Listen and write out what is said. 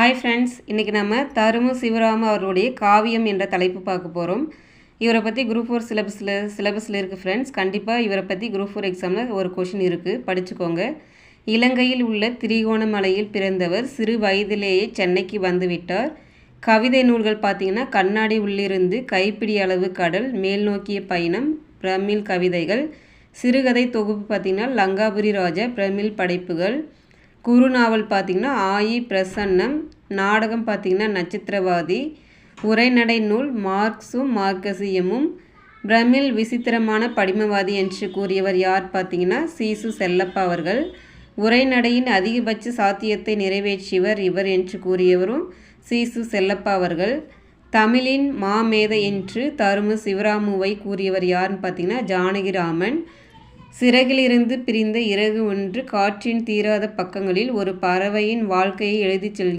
Hi friends, இன்றைக்கி நம்ம தருமு சிவராமு அவர்களுடைய காவியம் என்ற தலைப்பு பார்க்க போகிறோம். இவரை பற்றி குரூப் 4 சிலபஸில் இருக்குது ஃப்ரெண்ட்ஸ். கண்டிப்பாக இவரை பற்றி குரூப் 4 எக்ஸாமில் ஒரு கொஷின் இருக்குது, படிச்சுக்கோங்க. இலங்கையில் உள்ள திரிகோணமலையில் பிறந்தவர். சிறு வயதிலேயே சென்னைக்கு வந்துவிட்டார். கவிதை நூல்கள் பார்த்திங்கன்னா கண்ணாடி உள்ளிருந்து, கைப்பிடி அளவு கடல், மேல் நோக்கிய பயணம், பிரமிழ் கவிதைகள். சிறுகதை தொகுப்பு பார்த்திங்கன்னா லங்காபுரி ராஜா, பிரமிழ் படைப்புகள். குறுநாவல் பார்த்திங்கன்னா ஆயி பிரசன்னம். நாடகம் பார்த்திங்கன்னா நட்சத்திரவாதி. உரைநடை நூல் மார்க்ஸும் மார்க்சியமும். பிரமிழ் விசித்திரமான படிமவாதி என்று கூறியவர் யார் பார்த்திங்கன்னா சீசு செல்லப்பா அவர்கள். உரைநடையின் அதிகபட்ச சாத்தியத்தை நிறைவேற்றியவர் இவர் என்று கூறியவரும் சீசு செல்லப்பா அவர்கள். தமிழின் மாமேதை என்று தருமு சிவராமுவை கூறியவர் யாருன்னு பார்த்திங்கன்னா ஜானகிராமன். சிறகிலிருந்து பிரிந்த இறகு ஒன்று. காற்றின் தீராத பக்கங்களில் ஒரு பறவையின் வாழ்க்கையை எழுதி